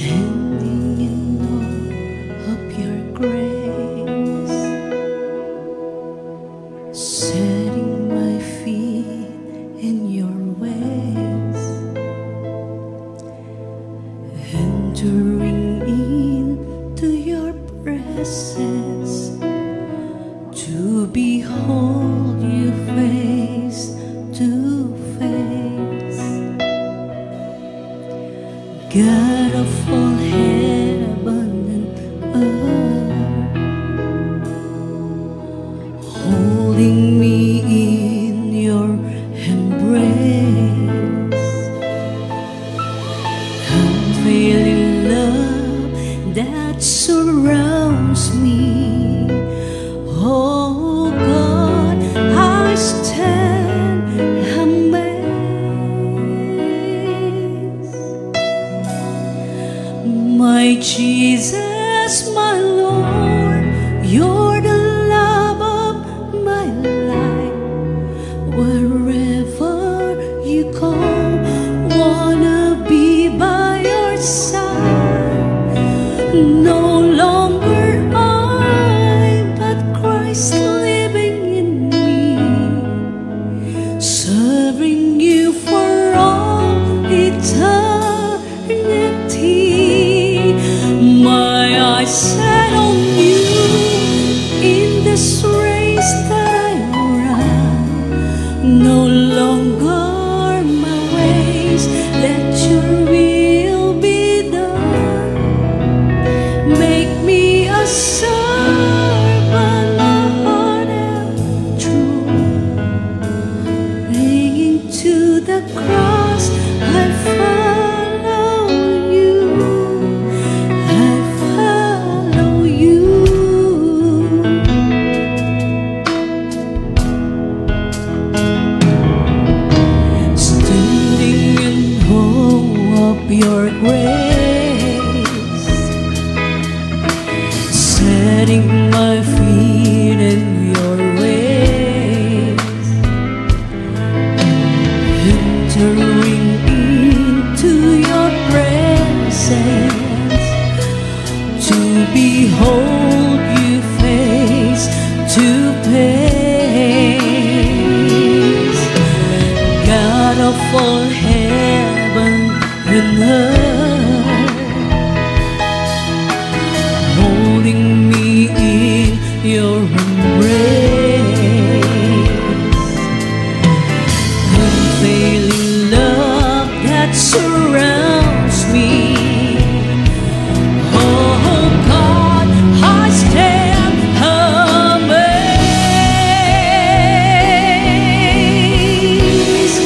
standing in awe of your grace, setting my feet in your ways, entering into your presence to behold you face to face. God of all heaven and earth, holding me in your embrace, unfailing love that surrounds me. Oh God, I stand amazed. My Jesus, my Lord, you're the love of my life. Wherever you go, wanna be by your side. No longer I, but Christ living in me, serving you for all eternity. My eyes set on you in this race that I run. No longer my ways, let your will be done. Make me a servant, my heart and true. Clinging to the cross, I follow you. I follow you. Standing in awe of your grace, setting my feet in your ways, entering into your presence to behold you face to face. God of all heaven and earth, holding me in your embrace, unfailing love that surrounds me. Oh God, I stand amazed.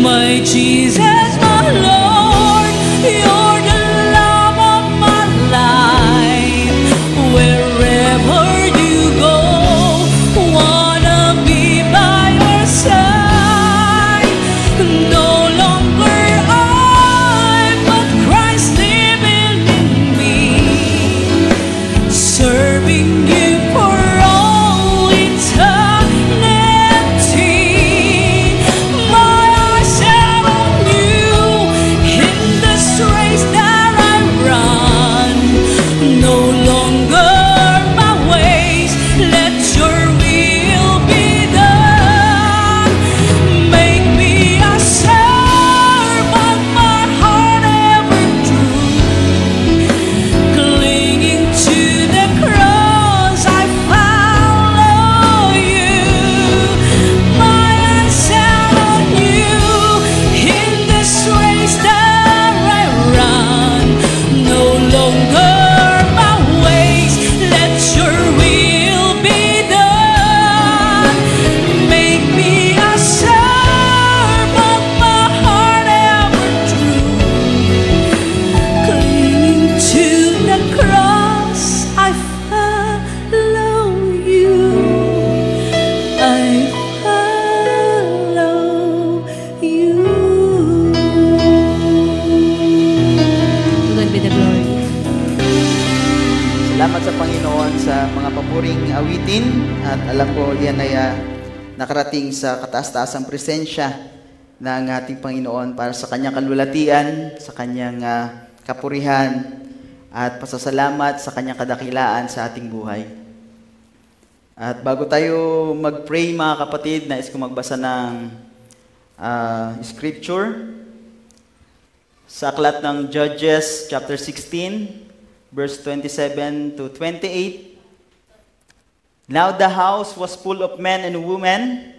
My Jesus, my Lord, you're the love of my life. Wherever you go, wanna be by your side. No longer I, but Christ living in me, serving you for all eternity. My eyes set on you in this race that I run. No longer my ways, let your will be done. Make me a servant, my heart ever true. Clinging to the cross, I follow you. My eyes set on you in this race that I run. No longer my ways, let your will be done. Make me a servant, my heart ever true. Clinging to the cross, I follow you. I follow you. To God be the glory. Salamat sa Panginoon sa mga papuring awitin, at alam ko yan ay nakarating sa kataas-taasang presensya ng ating Panginoon para sa kanyang kalulatian, sa kanyang kapurihan at pasasalamat sa kanyang kadakilaan sa ating buhay. At bago tayo mag-pray mga kapatid, nais ko magbasa ng scripture sa aklat ng Judges chapter 16 verse 27 to 28. Now the house was full of men and women,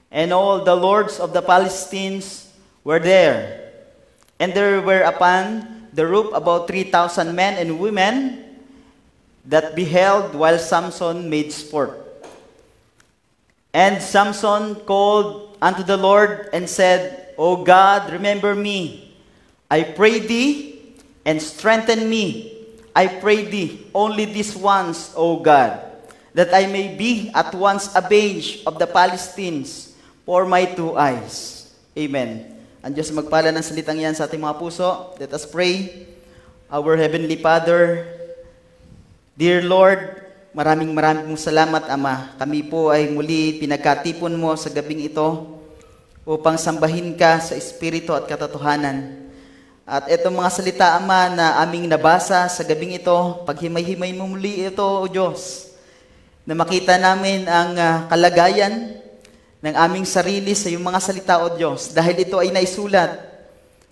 and all the lords of the Philistines were there. And there were upon the roof about 3,000 men and women that beheld while Samson made sport. And Samson called unto the Lord and said, O God, remember me, I pray thee, and strengthen me, I pray thee, only this once, O God, that I may be at once avenged of the Philistines for my two eyes. Amen. Ang Diyos magpala ng salitang yan sa ating mga puso. Let us pray. Our Heavenly Father, dear Lord, maraming mong salamat, Ama. Kami po ay muli pinagkatipon mo sa gabing ito upang sambahin ka sa espiritu at katotohanan. At itong mga salita, Ama, na aming nabasa sa gabing ito, paghimay-himay mo muli ito, O Diyos, na makita namin ang kalagayan ng aming sarili sa iyong mga salita, O Diyos, dahil ito ay naisulat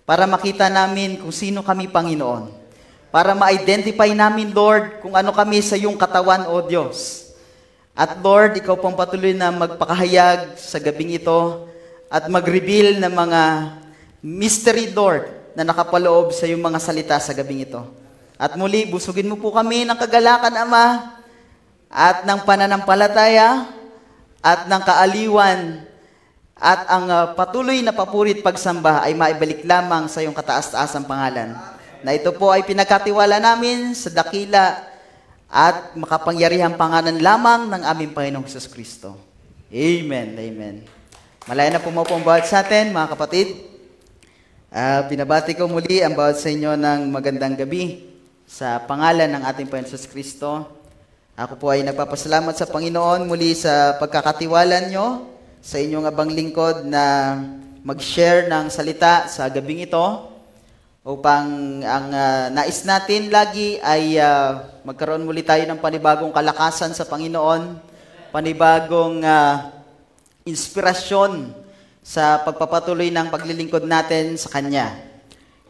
para makita namin kung sino kami, Panginoon. Para ma-identify namin, Lord, kung ano kami sa iyong katawan, O Diyos. At Lord, ikaw pong patuloy na magpakahayag sa gabing ito at mag-reveal ng mga mystery, Lord, na nakapaloob sa iyong mga salita sa gabing ito. At muli, busugin mo po kami ng kagalakan, Ama, at ng pananampalataya, at ng kaaliwan, at ang patuloy na papurit pagsamba ay maibalik lamang sa iyong kataas-taasang pangalan. Na ito po ay pinagkatiwala namin sa dakila at makapangyarihang pangalan lamang ng aming Panginoong Hesus Kristo. Amen. Amen. Malaya na po mo pong bawat sa atin, mga kapatid. Pinabati ko muli ang bawat sa inyo ng magandang gabi sa pangalan ng ating Panginoon Hesus Kristo. Ako po ay nagpapasalamat sa Panginoon muli sa pagkakatiwala nyo sa inyong abang lingkod na mag-share ng salita sa gabing ito upang ang nais natin lagi ay magkaroon muli tayo ng panibagong kalakasan sa Panginoon, panibagong inspirasyon sa pagpapatuloy ng paglilingkod natin sa Kanya.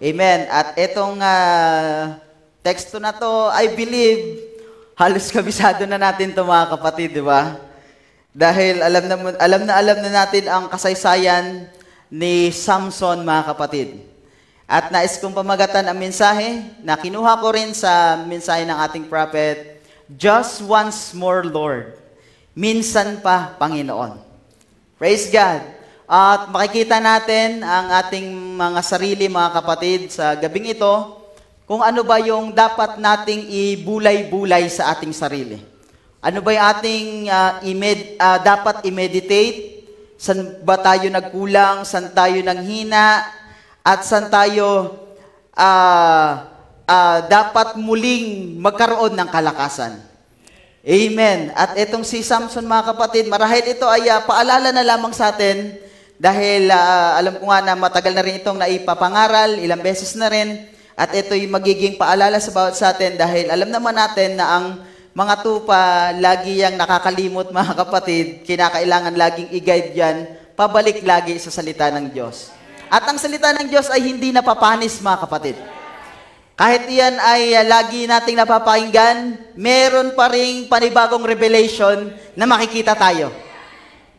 Amen. At itong teksto na to, I believe, halos kabisado na natin ito, mga kapatid, di ba? Dahil alam na natin ang kasaysayan ni Samson, mga kapatid. At nais kong pamagatan ang mensahe na kinuha ko rin sa mensahe ng ating prophet, just once more, Lord. Minsan pa, Panginoon. Praise God. At makikita natin ang ating mga sarili, mga kapatid, sa gabing ito, kung ano ba yung dapat nating ibulay-bulay sa ating sarili. Ano ba yung ating dapat i-meditate? San ba tayo nagkulang? San tayo nanghina? At san tayo dapat muling magkaroon ng kalakasan? Amen. At itong si Samson, mga kapatid, marahil ito ay paalala na lamang sa atin dahil alam ko nga na matagal na rin itong naipapangaral, ilang beses na rin. At ito'y magiging paalala sa bawat sa atin dahil alam naman natin na ang mga tupa lagi yang nakakalimot, mga kapatid, kinakailangan laging i-guide yan, pabalik lagi sa salita ng Diyos. At ang salita ng Diyos ay hindi napapanis, mga kapatid. Kahit iyan ay lagi nating napapakinggan, meron pa ring panibagong revelation na makikita tayo.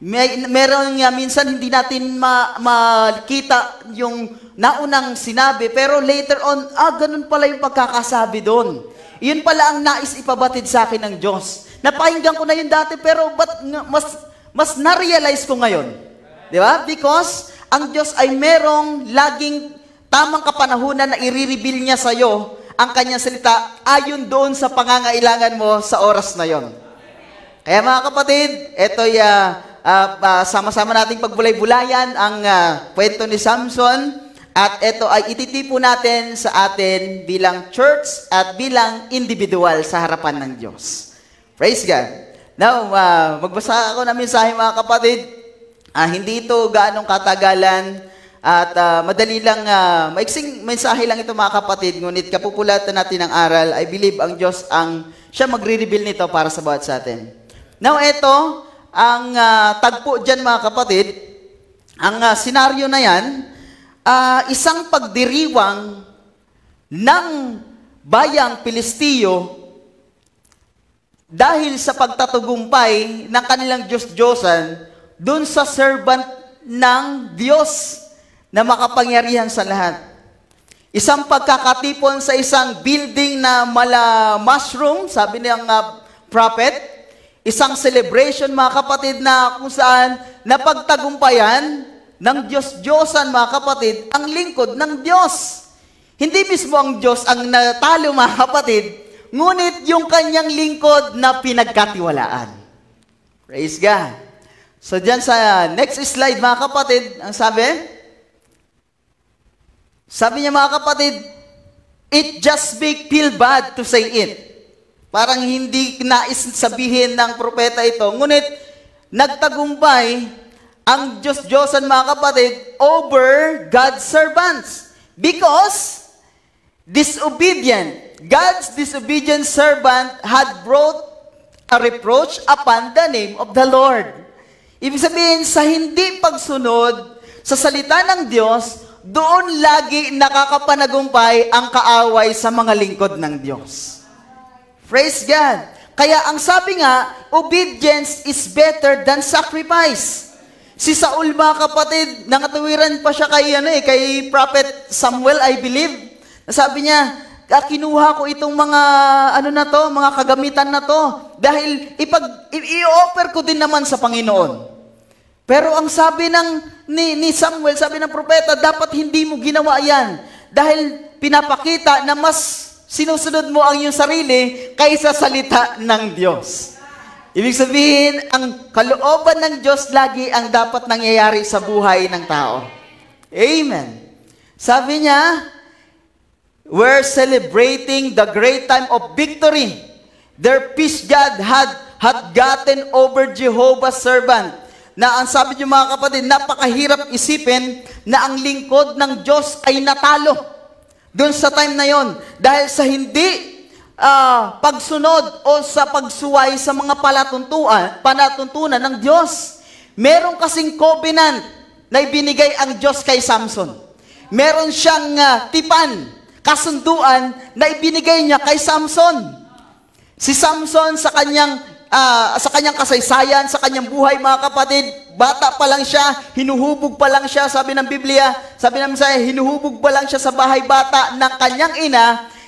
Meron nga minsan hindi natin makita yung naunang sinabi, pero later on, ganun pala yung pagkakasabi doon. Yun pala ang nais ipabatid sa akin ng Diyos. Napakinggan ko na yun dati, pero mas na-realize ko ngayon. Di ba? Because ang Diyos ay merong laging tamang kapanahunan na i-reveal niya sa'yo ang kanyang salita ayon doon sa pangangailangan mo sa oras na yon. Kaya mga kapatid, ito'y sama-sama nating pagbulay-bulayan ang kwento ni Samson at ito ay ititipo natin sa atin bilang church at bilang individual sa harapan ng Diyos. Praise God. Now, magbasa ako ng mensahe, mga kapatid. Hindi ito gaanong katagalan At madali lang, maiksing mensahe lang ito mga kapatid, ngunit kapupulatan natin ng aral, I believe ang Diyos ang siya magre-reveal nito para sa bawat sa atin. Now, ito, ang tagpo dyan mga kapatid, ang senaryo na yan, isang pagdiriwang ng bayang Pilistiyo dahil sa pagtatagumpay ng kanilang Diyos-Diyosan dun sa servant ng Diyos na makapangyarihan sa lahat. Isang pagkakatipon sa isang building na mushroom, sabi ng prophet, isang celebration mga kapatid na kung saan napagtagumpayan ng Diyos-Diyosan mga kapatid ang lingkod ng Diyos. Hindi mismo ang Diyos ang natalo mga kapatid, ngunit yung kanyang lingkod na pinagkatiwalaan. Praise God. So dyan sa next slide mga kapatid, ang sabi niya mga kapatid, it just make feel bad to say it. Parang hindi nais sabihin ng propeta ito. Ngunit, nagtagumpay ang Diyos-Diyosan mga kapatid over God's servants. Because, God's disobedient servant had brought a reproach upon the name of the Lord. Ibig sabihin, sa hindi pagsunod sa salita ng Diyos, doon lagi nakakapanagumpay ang kaaway sa mga lingkod ng Diyos. Praise God. Kaya ang sabi nga, obedience is better than sacrifice. Si Saul mga kapatid, nangatawiran pa siya kay Prophet Samuel, I believe. Sabi niya, kinuha ko itong mga mga kagamitan na to dahil i-offer ko din naman sa Panginoon. Pero ang sabi ni Samuel, sabi ng propeta, dapat hindi mo ginawa yan dahil pinapakita na mas sinusunod mo ang iyong sarili kaysa salita ng Diyos. Ibig sabihin, ang kalooban ng Diyos lagi ang dapat nangyayari sa buhay ng tao. Amen. Sabi niya, we're celebrating the great time of victory. Their peace God had gotten over Jehovah's servant. Na ang sabi niyo mga kapatid, napakahirap isipin na ang lingkod ng Diyos ay natalo doon sa time na yon. Dahil sa hindi pagsunod o sa pagsuway sa mga palatuntunan ng Diyos. Meron kasing covenant na ibinigay ang Diyos kay Samson. Meron siyang tipan, kasunduan na ibinigay niya kay Samson. Si Samson sa kanyang kasaysayan, sa kanyang buhay mga kapatid, bata pa lang siya, hinuhubog pa lang siya, sabi ng Biblia, sabi ng Messiah, hinuhubog pa lang siya sa bahay bata ng kanyang ina,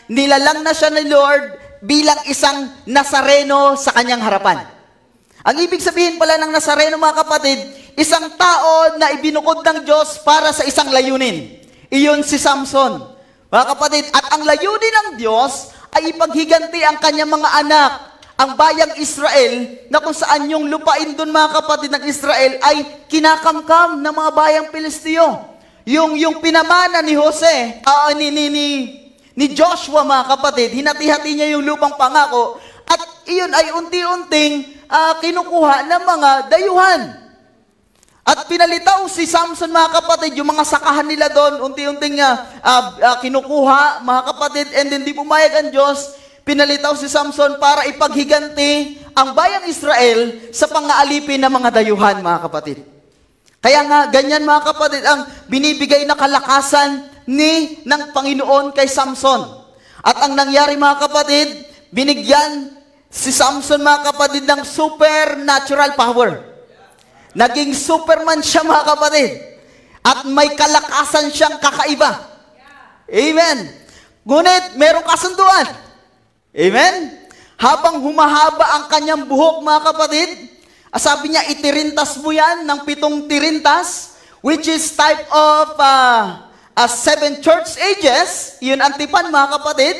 nilalang na siya ni Lord bilang isang Nazareno sa kanyang harapan. Ang ibig sabihin pala ng Nazareno mga kapatid, isang tao na ibinukod ng Diyos para sa isang layunin. Iyon si Samson. Mga kapatid, at ang layunin ng Diyos ay ipaghiganti ang kanyang mga anak, ang bayang Israel, na kung saan yung lupain doon mga kapatid ng Israel ay kinakamkam ng mga bayang Pilisteo. Yung pinamana ni ni Joshua mga kapatid, hinati-hati niya yung lupang pangako at iyon ay unti-unting kinukuha ng mga dayuhan. At pinalitaw si Samson mga kapatid, yung mga sakahan nila doon, unti-unting kinukuha mga kapatid, and then di pumayag ang Diyos. Pinalitaw si Samson para ipaghiganti ang bayang Israel sa pang-aalipin ng mga dayuhan, mga kapatid. Kaya nga, ganyan mga kapatid, ang binibigay na kalakasan ng Panginoon kay Samson. At ang nangyari mga kapatid, binigyan si Samson mga kapatid ng supernatural power. Naging Superman siya mga kapatid. At may kalakasan siyang kakaiba. Amen. Ngunit, merong kasunduan. Amen? Habang humahaba ang kanyang buhok, mga kapatid, sabi niya, itirintas mo yan ng 7 tirintas, which is type of 7 church ages. Yun ang tipan, mga kapatid,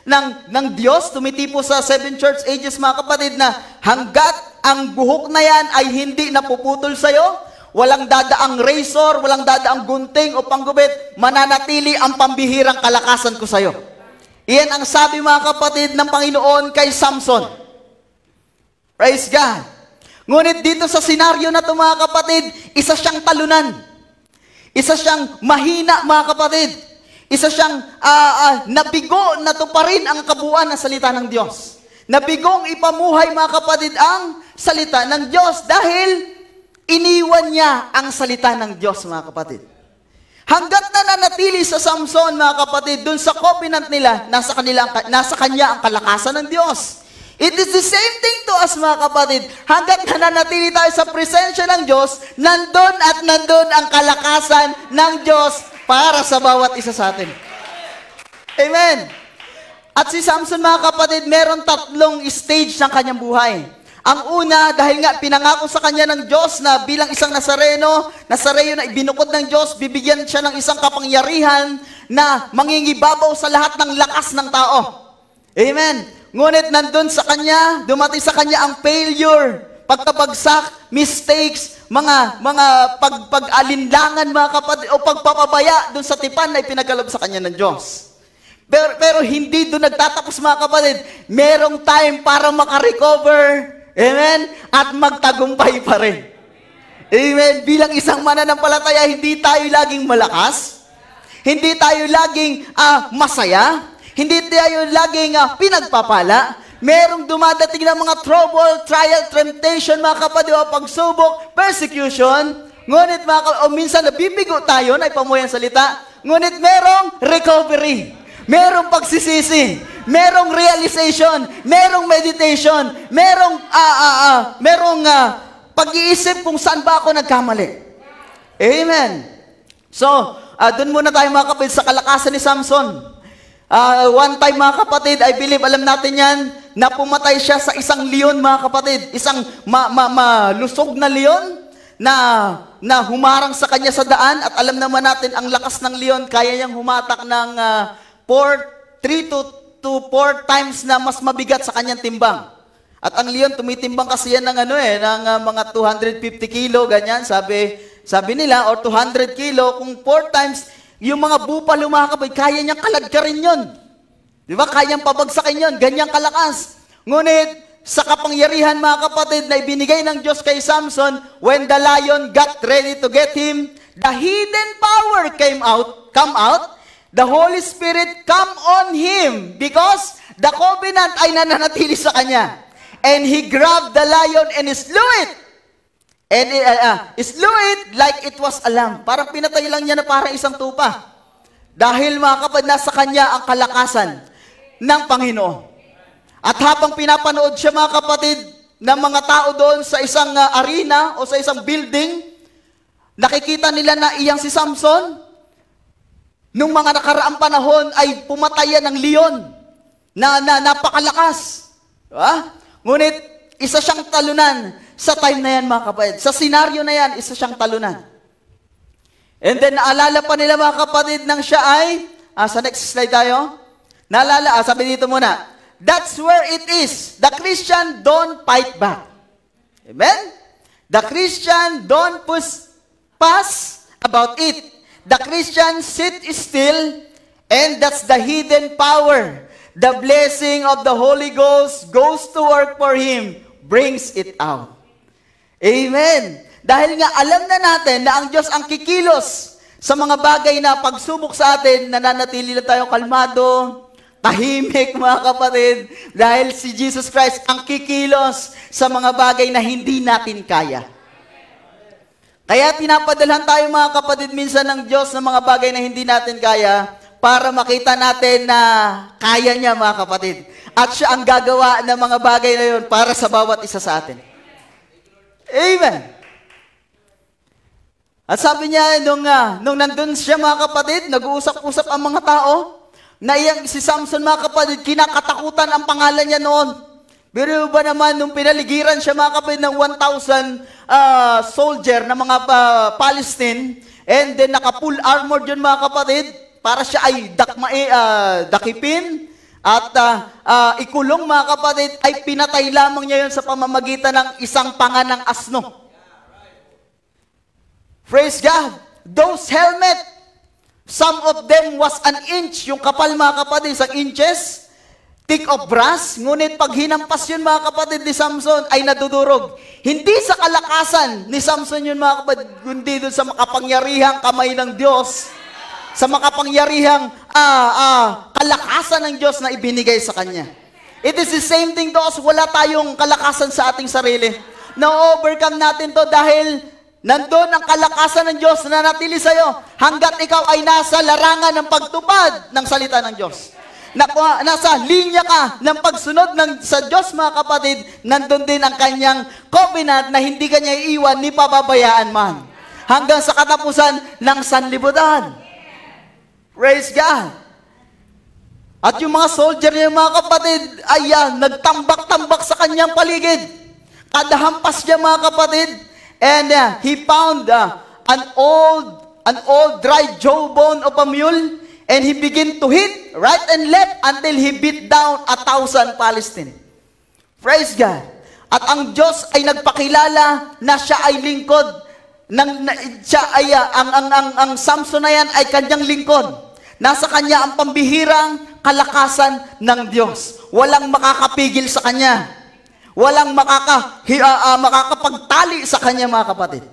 ng Diyos. Tumitipo sa 7 church ages, mga kapatid, na hanggat ang buhok na yan ay hindi napuputol sa'yo, walang dadaang razor, walang dadaang gunting o panggubit, mananatili ang pambihirang kalakasan ko sa'yo. Iyan ang sabi mga kapatid ng Panginoon kay Samson. Praise God. Ngunit dito sa senaryo na ito mga kapatid, isa siyang talunan. Isa siyang mahina, mga kapatid. Isa siyang nabigo na tuparin ang kabuuan ng salita ng Diyos. Nabigong ipamuhay, mga kapatid, ang salita ng Diyos dahil iniwan niya ang salita ng Diyos, mga kapatid. Hanggat nananatili sa Samson, mga kapatid, dun sa covenant nila, nasa kanya ang kalakasan ng Diyos. It is the same thing to us, mga kapatid. Hanggat nananatili tayo sa presensya ng Diyos, nandun at nandun ang kalakasan ng Diyos para sa bawat isa sa atin. Amen. At si Samson, mga kapatid, meron 3 stage ng kanyang buhay. Ang una, dahil nga pinangako sa kanya ng Diyos na bilang isang Nazareno na ibinukod ng Diyos, bibigyan siya ng isang kapangyarihan na mangingibabaw sa lahat ng lakas ng tao. Amen. Ngunit nandun sa kanya, dumating sa kanya ang failure, pagkabagsak, mistakes, mga pag-alinlangan, mga kapatid, o pagpapabaya dun sa tipan na ipinagkaloob sa kanya ng Diyos. Pero hindi doon nagtatapos, mga kapatid. Merong time para makarecover. Amen? At magtagumpay pa rin. Amen? Bilang isang mananampalataya, hindi tayo laging malakas. Hindi tayo laging masaya. Hindi tayo laging pinagpapala. Merong dumadating na mga trouble, trial, temptation, mga kapatid, o pagsubok, persecution. Ngunit, minsan nabibigo tayo na ipamuhay ang salita. Ngunit merong recovery. Merong pagsisisi, merong realization, merong meditation, merong pag-iisip kung saan ba ako nagkamali. Amen. So, doon muna tayo, mga kapatid, sa kalakasan ni Samson. One time, mga kapatid, I believe, alam natin yan, na pumatay siya sa isang leon, mga kapatid. Isang malusog na leon na humarang sa kanya sa daan. At alam naman natin, ang lakas ng leon, kaya niyang humatak ng 3 to 4 times na mas mabigat sa kanyang timbang. At ang leon, tumitimbang kasi yan ng mga 250 kilo, ganyan, sabi nila, or 200 kilo, kung 4 times, yung mga bupalo, mga kapatid, kaya niyang kalagkarin yun. Di ba? Kayang pabagsakin yun, ganyang kalakas. Ngunit, sa kapangyarihan, mga kapatid, na ibinigay ng Diyos kay Samson, when the lion got ready to get him, the hidden power come out, the Holy Spirit come on him because the covenant ay nananatili sa kanya. And he grabbed the lion and slew it. And slew it like it was a lamb. Parang pinatay lang niya na parang isang tupa. Dahil, mga kapatid, nasa kanya ang kalakasan ng Panginoon. At habang pinapanood siya, mga kapatid, ng mga tao doon sa isang arena o sa isang building, nakikita nila na iyang si Samson, nung mga nakaraang panahon ay pumatayan ng leon na napakalakas. Diba? Ngunit isa siyang talunan sa time na yan, mga kapatid. Sa senaryo na yan, isa siyang talunan. And then naalala pa nila, mga kapatid, nang siya ay, sa next slide tayo, naalala, sabi dito muna, that's where it is. The Christian don't fight back. Amen? The Christian don't pass about it. The Christian sit still, and that's the hidden power. The blessing of the Holy Ghost goes to work for him, brings it out. Amen. Dahil nga alam na natin na ang Diyos ang kikilos sa mga bagay na pagsubok sa atin, nananatili na tayo kalmado, tahimik, mga kapatid, dahil si Jesus Christ ang kikilos sa mga bagay na hindi natin kaya. Kaya pinapadalhan tayo, mga kapatid, minsan ng Diyos ng mga bagay na hindi natin kaya para makita natin na kaya niya, mga kapatid. At siya ang gagawa ng mga bagay na yun para sa bawat isa sa atin. Amen. At sabi niya, nung nandun siya, mga kapatid, nag-uusap-usap ang mga tao, na si Samson, mga kapatid, kinakatakutan ang pangalan niya noon. Pero ba naman, nung pinaligiran siya, mga kapatid, ng 1,000 soldier na mga Palestine, and then naka-full armor yun, mga kapatid, para siya ay dakipin, at ikulong, mga kapatid, ay pinatay lamang niya yun sa pamamagitan ng isang panga ng asno. Praise God! Those helmet, some of them was an inch, yung kapal, mga kapatid, isang inches, Stick of brass, ngunit pag hinampas yun mga kapatid ni Samson ay nadudurog. Hindi sa kalakasan ni Samson yun mga kapatid, kundi doon sa makapangyarihang kamay ng Diyos, sa makapangyarihang kalakasan ng Diyos na ibinigay sa kanya. It is the same thing to us. Wala tayong kalakasan sa ating sarili. Na-overcome natin to dahil nandun ang kalakasan ng Diyos na natili sa'yo hanggat ikaw ay nasa larangan ng pagtupad ng salita ng Diyos. Nasa linya ka ng pagsunod sa Diyos mga kapatid, nandun din ang kanyang covenant na hindi kanya iiwan ni pababayaan man. Hanggang sa katapusan ng sanlibutan. Praise God. At yung mga soldier niya mga kapatid, ayan, nagtambak-tambak sa kanyang paligid. Kada hampas niya mga kapatid, and he found an old dry jawbone of a mule, and he began to hit right and left until he beat down 1,000 Palestine. Praise God. At ang Diyos ay nagpakilala na siya ay lingkod. Ang Samson na yan ay kanyang lingkod. Nasa kanya ang pambihirang kalakasan ng Diyos. Walang makakapigil sa kanya. Walang makakapagtali sa kanya mga kapatid.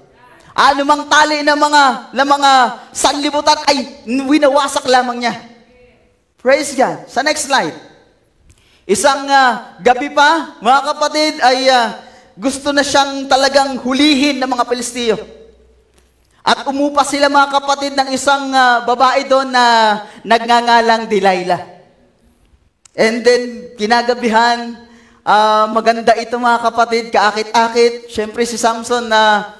Anumang tali ng mga sanlibutan ay winawasak lamang niya. Praise God. Sa next slide. Isang gabi pa, mga kapatid, ay gusto na siyang talagang hulihin ng mga Pilistiyo. At umupa sila mga kapatid ng isang babae doon na nagngangalang Delilah. And then, kinagabihan, maganda ito mga kapatid, kaakit-akit. Siyempre si Samson na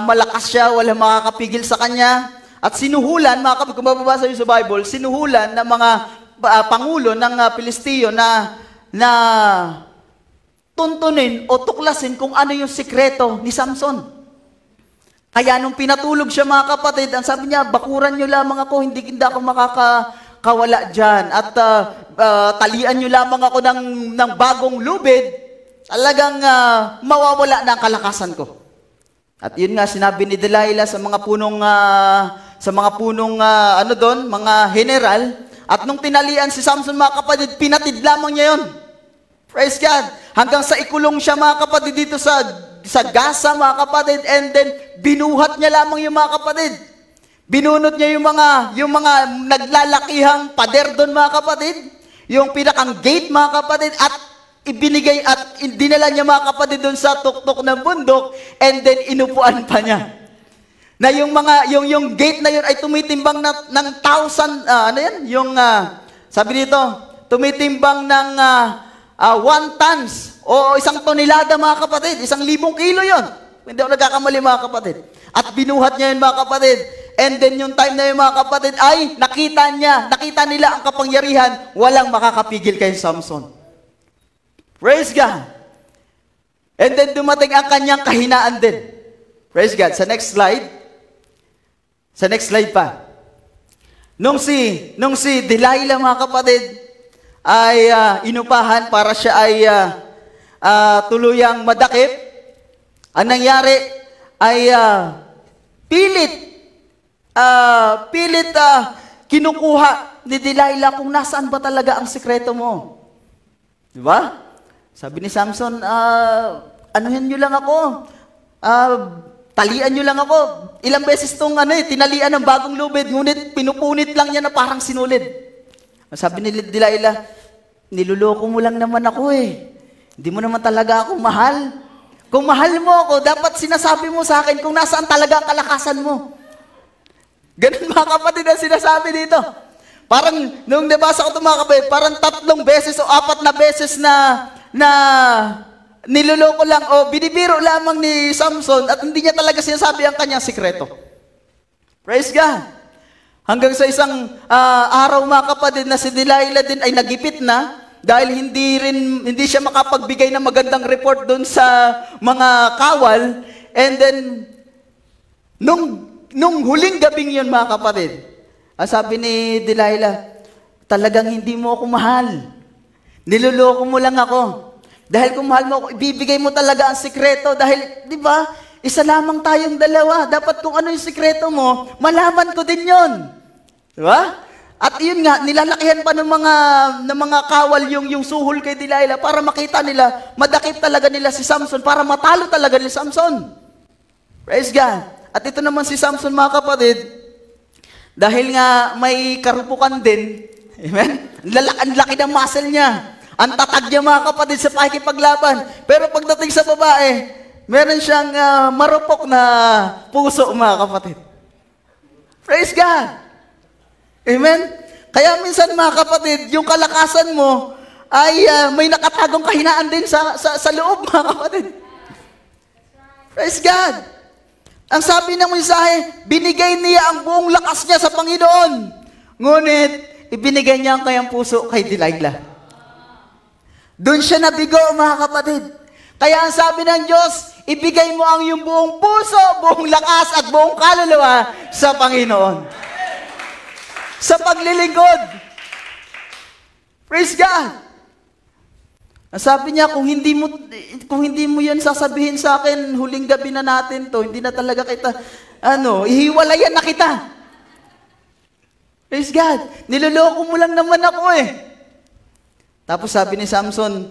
malakas siya, walang makakapigil sa kanya. At sinuhulan, mga kapatid, kung mababasa nyo sa Bible, sinuhulan ng mga pangulo ng Pilistiyo na tuntunin o tuklasin kung ano yung sikreto ni Samson. Kaya nung pinatulog siya mga kapatid, ang sabi niya, bakuran nyo lamang ako, hindi ako makakawala dyan. At talian nyo lamang ako ng bagong lubid, talagang mawawala na ang kalakasan ko. At yun nga, sinabi ni Delilah sa mga punong mga general, at nung tinalian si Samson mga kapatid, pinatid lamang niya yun. Praise God. Hanggang sa ikulong siya mga kapatid dito sa Gaza mga kapatid, and then binuhat niya lamang yung mga kapatid. Binunot niya yung mga naglalakihang pader doon mga kapatid, yung pinakang gate mga kapatid, at ibinigay at dinala niya mga kapatid doon sa tuktok ng bundok, and then inupuan pa niya. Na yung gate na yun ay tumitimbang ng 1,000, sabi dito, tumitimbang ng 1 tons, o 1 tonelada mga kapatid, 1,000 kilo yun. Hindi ako nagkakamali mga kapatid. At binuhat niya yun mga kapatid. And then yung time na yun mga kapatid ay nakita nila ang kapangyarihan, walang makakapigil kay Samson. Praise God. And then dumating ang kanyang kahinaan din. Praise God. Sa next slide pa. Nung si Delilah mga kapatid ay inupahan para siya ay tuluyang madakip, ang nangyari ay pilit kinukuha ni Delilah kung nasaan ba talaga ang sikreto mo. Di ba? Sabi ni Samson, anuhin nyo lang ako, talian nyo lang ako. Ilang beses itong tinalian ng bagong lubid, ngunit pinupunit lang niya na parang sinulid. Sabi ni Delilah, niluloko mo lang naman ako eh. Hindi mo naman talaga ako mahal. Kung mahal mo ako, dapat sinasabi mo sa akin kung nasaan talaga ang kalakasan mo. Ganun mga kapatid ang sinasabi dito. Parang, nung nabasa ko ito mga kapatid, parang 3 beses o 4 na beses na niloloko lang o binibiro lamang ni Samson at hindi niya talaga sinasabi ang kanyang sikreto. Praise God. Hanggang sa isang araw mga kapatid na si Delilah din ay nagipit na dahil hindi siya makapagbigay ng magandang report doon sa mga kawal. And then, nung huling gabing yun mga kapatid, sabi ni Delilah, talagang hindi mo ako mahal. Niloloko mo lang ako. Dahil kung mahal mo ako, ibibigay mo talaga ang sikreto. Dahil, di ba, isa lamang tayong dalawa. Dapat kung ano yung sikreto mo, malaman ko din yon. Di ba? At yun nga, nilalakihan pa ng mga kawal yung suhol kay Delilah para makita nila, madakip talaga nila si Samson, para matalo talaga ni Samson. Praise God. At ito naman si Samson, mga kapatid, dahil nga may karupukan din, amen? Ang laki ng muscle niya. Ang tatag niya, mga kapatid, sa pakikipaglaban. Pero pagdating sa babae, meron siyang marupok na puso, mga kapatid. Praise God. Amen? Kaya minsan, mga kapatid, yung kalakasan mo ay may nakatagong kahinaan din sa loob, mga kapatid. Praise God. Ang sabi ng mensahe, binigay niya ang buong lakas niya sa Panginoon. Ngunit, ibinigay niya ang kanyang puso kay Delilah. Doon siya nabigo, mga kapatid. Kaya ang sabi ng Diyos, ibigay mo ang iyong buong puso, buong lakas at buong kaluluwa sa Panginoon. Sa paglilingkod. Praise God. Ang sabi niya, kung hindi mo yan sasabihin sa akin, huling gabi na natin to, hindi na talaga kita, ihiwalayan na kita. Praise God. Niloloko mo lang naman ako eh. Tapos sabi ni Samson,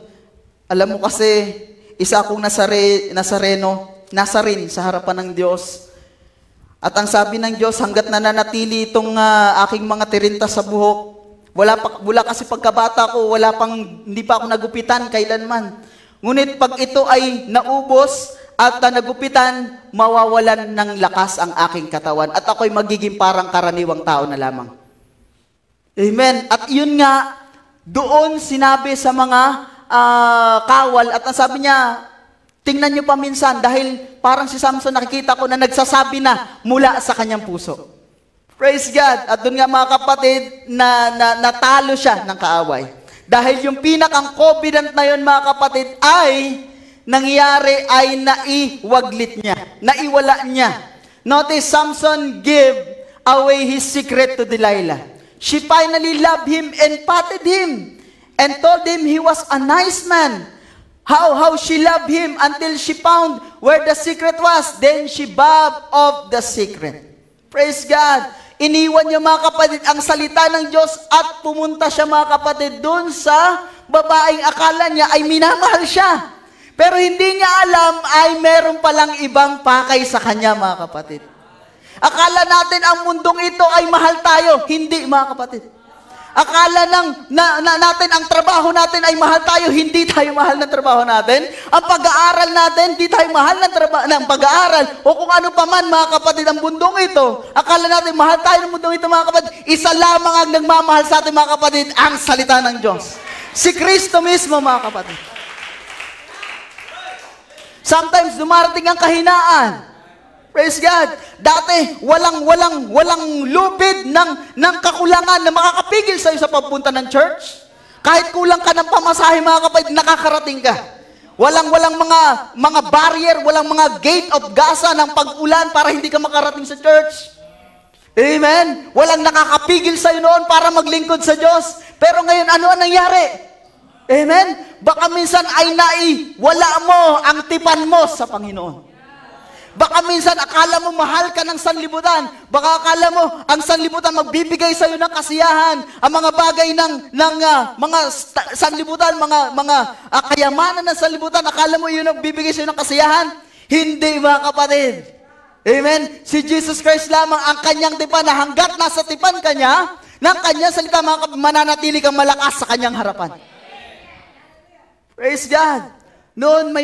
alam mo kasi, isa akong Nazarin sa harapan ng Diyos. At ang sabi ng Diyos, hanggat nananatili itong aking mga tirinta sa buhok, wala kasi pagkabata ko, hindi pa ako nagupitan kailanman. Ngunit pag ito ay naubos at nagupitan, mawawalan ng lakas ang aking katawan. At ako'y magiging parang karaniwang tao na lamang. Amen. At yun nga, doon sinabi sa mga kawal, at ang sabi niya, tingnan niyo pa minsan, dahil parang si Samson nakikita ko na nagsasabi na mula sa kanyang puso. Praise God. At doon nga, mga kapatid, natalo siya ng kaaway. Dahil yung pinakang confident na yun, mga kapatid, ay nangyari ay naiwaglit niya. Naiwala niya. Notice, Samson gave away his secret to Delilah. She finally loved him and patted him and told him he was a nice man. How she loved him until she found where the secret was. Then she bobbed off the secret. Praise God. Iniwan niya, mga kapatid, ang salita ng Diyos at pumunta siya, mga kapatid, doon sa babaeng akala niya ay minamahal siya. Pero hindi niya alam ay meron palang ibang pakay sa kanya, mga kapatid. Akala natin ang mundong ito ay mahal tayo. Hindi, mga kapatid. Akala natin ang trabaho natin ay mahal tayo, hindi tayo mahal ng trabaho natin. Ang pag-aaral natin, hindi tayo mahal ng pag-aaral. O kung ano pa man, mga kapatid, ang mundong ito. Akala natin mahal tayo ng mundong ito, mga kapatid. Isa lamang ang nagmamahal sa atin, mga kapatid, ang salita ng Diyos. Si Kristo mismo, mga kapatid. Sometimes dumarating ang kahinaan. Praise God. Dati, walang lupid ng kakulangan na makakapigil sa iyo sa pagpunta ng church. Kahit kulang ka ng pamasahe, mga kapatid, nakakarating ka. Walang mga barrier, walang mga gate of Gaza ng pag-ulan para hindi ka makarating sa church. Amen? Walang nakakapigil sa iyo noon para maglingkod sa Diyos. Pero ngayon, ano ang nangyari? Amen? Baka minsan ay wala mo ang tipan mo sa Panginoon. Baka minsan akala mo mahal ka ng sanlibutan. Baka akala mo ang sanlibutan magbibigay sa iyo ng kasiyahan. Ang mga bagay ng mga sanlibutan, mga kayamanan ng sanlibutan, akala mo yun ang bibigay sa iyo ng kasiyahan. Hindi, mga kapatid. Amen? Si Jesus Christ lamang ang kanyang tipan na hanggat nasa tipan kanya, ng kanyang salita, mga kapatid, mananatili kang malakas sa kanyang harapan. Praise God. Noon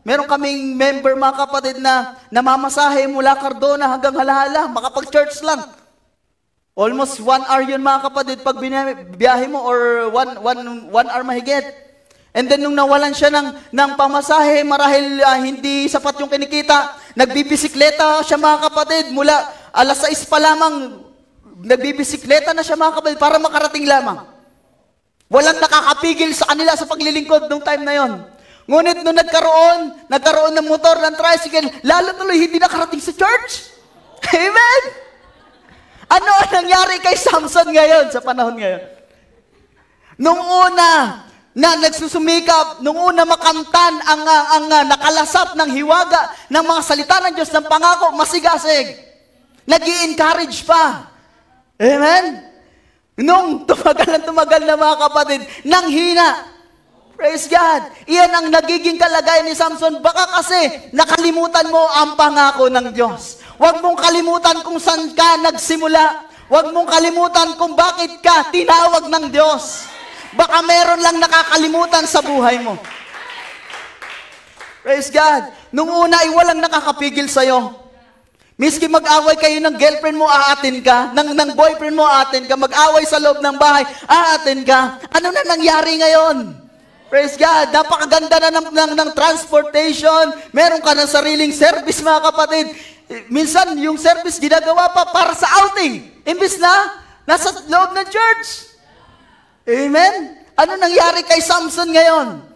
meron kaming member, mga kapatid, na namamasahe mula Cardona hanggang Halahala, makapag-church lang. Almost 1 hour yun, mga kapatid, pag biyahe mo, or 1 hour mahigit. And then, nung nawalan siya ng pamasahe, marahil hindi sapat yung kinikita, nagbibisikleta siya, mga kapatid, mula 6 pa lamang, nagbibisikleta na siya, mga kapatid, para makarating lamang. Walang nakakapigil sa kanila sa paglilingkod nung time na yon. Ngunit nung nagkaroon ng motor, ng tricycle, lalo tuloy hindi nakarating sa church. Amen? Ano ang nangyari kay Samson ngayon, sa panahon ngayon? Nung una na nagsusumikap, nung una makamtan ang nakalasap ng hiwaga ng mga salita ng Diyos ng pangako, masigasig. Nag-i-encourage pa. Amen? Nung tumagal na mga kapatid, nanghina. Praise God. Iyan ang nagiging kalagayan ni Samson. Baka kasi nakalimutan mo ang pangako ng Diyos. Huwag mong kalimutan kung saan ka nagsimula. Huwag mong kalimutan kung bakit ka tinawag ng Diyos. Baka meron lang nakakalimutan sa buhay mo. Praise God. Nung una ay walang nakakapigil sa'yo. Miski mag-away kayo ng girlfriend mo, aatin ka. Ng boyfriend mo, aatin ka. Mag-away sa loob ng bahay, aatin ka. Ano na nangyari ngayon? Praise God. Napakaganda na ng transportation. Meron ka ng sariling service, mga kapatid. Minsan, yung service ginagawa pa para sa outing. Imbis na, nasa loob ng church. Amen? Ano nangyari kay Samson ngayon?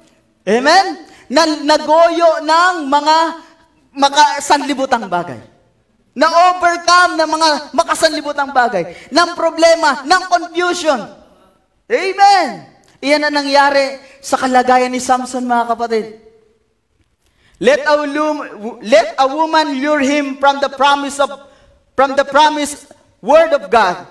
Amen? Nagoyo ng mga makasanlibutang bagay. Na-overcome ng mga makasanlibutang bagay, ng problema, ng confusion. Amen! Iyan ang nangyari sa kalagayan ni Samson, mga kapatid. Let a woman lure him from the promised word of God.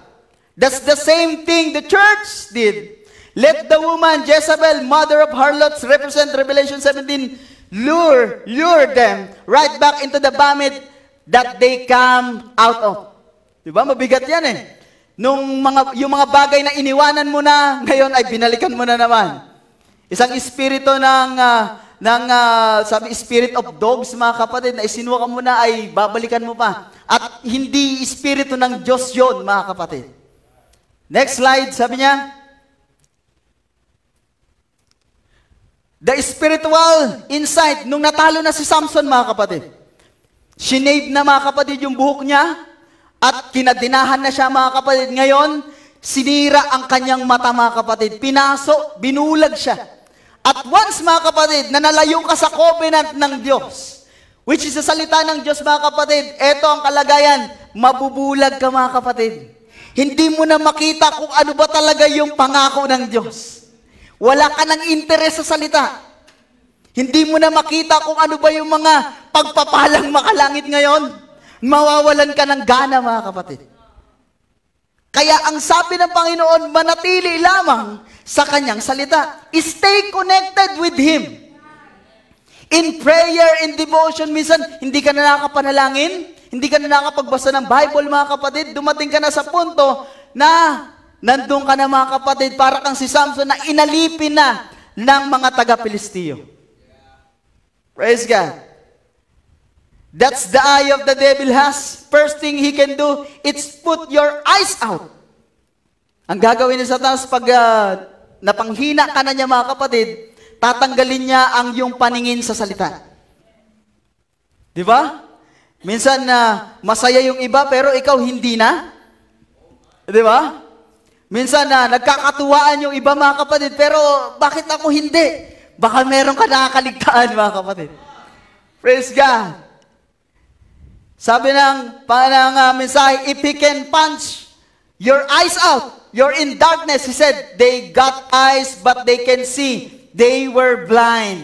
That's the same thing the church did. Let the woman, Jezebel, mother of harlots, represent Revelation 17, lure them right back into the vomit that they come out of. Diba? Mabigat yan eh. Yung mga bagay na iniwanan mo na, ngayon ay binalikan mo na naman. Isang espiritu sabi, spirit of dogs, mga kapatid, na isinuwa ka mo na ay babalikan mo pa. At hindi espiritu ng Diyos yun, mga kapatid. Next slide, sabi niya, the spiritual insight, nung natalo na si Samson, mga kapatid, sinave na, mga kapatid, yung buhok niya at kinadinahan na siya, mga kapatid. Ngayon, sinira ang kanyang mata, mga kapatid. Pinaso, binulag siya. At once, mga kapatid, na nalayo ka sa covenant ng Diyos, which is sa salita ng Diyos, mga kapatid, eto ang kalagayan, mabubulag ka, mga kapatid. Hindi mo na makita kung ano ba talaga yung pangako ng Diyos. Wala ka ng interes sa salita. Hindi mo na makita kung ano ba yung mga pagpapalang makalangit ngayon. Mawawalan ka ng gana, mga kapatid. Kaya ang sabi ng Panginoon, manatili lamang sa kanyang salita. Stay connected with Him. In prayer, in devotion, minsan hindi ka na nakapanalangin, hindi ka na nakapagbasa ng Bible, mga kapatid. Dumating ka na sa punto na nandun ka na, mga kapatid, para kang si Samson na inalipin na ng mga taga-Pilisteo. Praise God. That's the eye of the devil has. First thing he can do, it's put your eyes out. Ang gagawin ni Satanas pag napanghina ka na niya, mga kapatid, tatanggalin niya ang iyong paningin sa salita. Di ba? Minsan masaya yung iba pero ikaw hindi na. Di ba? Minsan nagkakatuwaan yung iba, mga kapatid, pero bakit ako hindi? Baka meron ka nakakaligtaan, mga kapatid. Praise God. Sabi ng mensahe, if He can punch your eyes out, you're in darkness. He said, they got eyes but they can see. They were blind.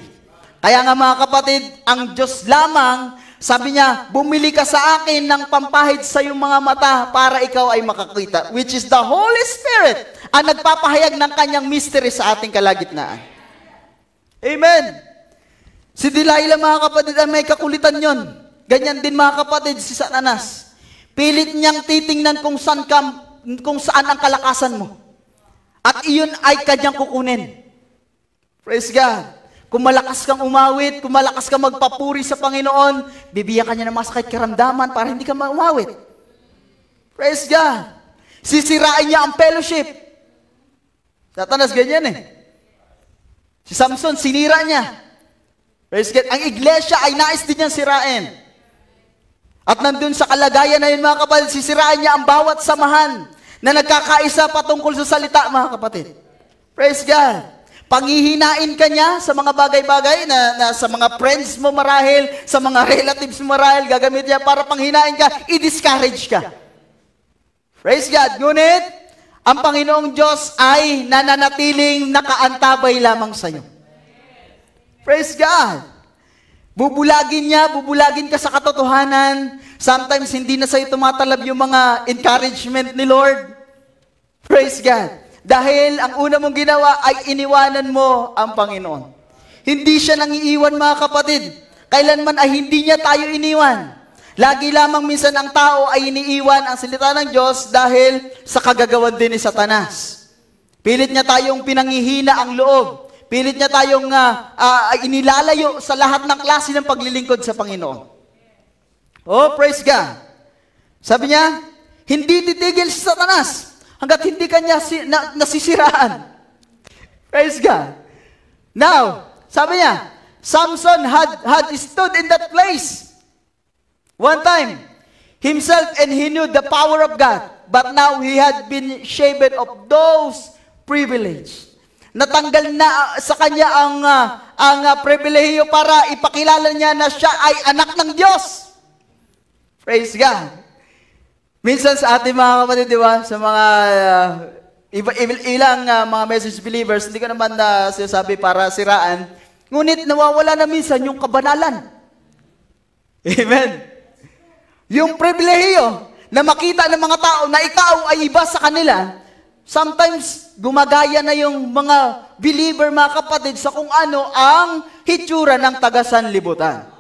Kaya nga, mga kapatid, ang Diyos lamang, sabi niya, bumili ka sa akin ng pampahid sa iyong mga mata para ikaw ay makakita. Which is the Holy Spirit ang nagpapahayag ng kanyang mystery sa ating kalagitnaan. Amen. Si Delilah, mga kapatid, may kakulitan yon. Ganyan din, mga kapatid, si Satanas. Pilit niyang titingnan kung saan ang kalakasan mo. At iyon ay kanyang kukunin. Praise God. Kung malakas kang umawit, kung malakas kang magpapuri sa Panginoon, bibigyan ka niya ng masakit karamdaman para hindi ka umawit. Praise God. Sisirain niya ang fellowship. Satanas, ganyan eh. Si Samson, sinira niya. Praise God. Ang iglesia ay nais din niyang sirain. At nandun sa kalagayan na yun, mga kapatid, sisirain niya ang bawat samahan na nagkakaisa patungkol sa salita, mga kapatid. Praise God. Panghihinain ka niya sa mga bagay-bagay na sa mga friends mo marahil, sa mga relatives mo marahil, gagamit niya para panghinain ka, i-discourage ka. Praise God. Ngunit, ang Panginoong Diyos ay nananatiling nakaantabay lamang sa iyo. Praise God. Bubulagin ka sa katotohanan. Sometimes hindi na sa'yo tumatalab yung mga encouragement ni Lord. Praise God. Dahil ang una mong ginawa ay iniwanan mo ang Panginoon. Hindi siya nangiiwan, mga kapatid. Kailanman ay hindi niya tayo iniwan. Lagi lamang minsan ang tao ay iniiwan ang salita ng Diyos dahil sa kagagawan din ni Satanas. Pilit niya tayong pinangihina ang loob. Pilit niya tayong inilalayo sa lahat ng klase ng paglilingkod sa Panginoon. Oh, praise God. Sabi niya, hindi titigil si Satanas hanggat hindi kanya nasisiraan. Praise God. Now, sabi niya, Samson had stood in that place one time himself, and he knew the power of God, but now he had been shaven of those privilege. Natanggal na sa kanya ang pribilehiyo para ipakilala niya na siya ay anak ng Diyos. Praise God. Minsan sa ating mga kapatid, di ba, sa mga ilang mga message believers, hindi ko naman sinasabi para siraan, ngunit nawawala na minsan yung kabanalan. Amen. Yung pribilehiyo na makita ng mga tao na ikaw ay iba sa kanila, sometimes gumagaya na yung mga believer, mga kapatid, sa kung ano ang hitsura ng taga-sanlibutan.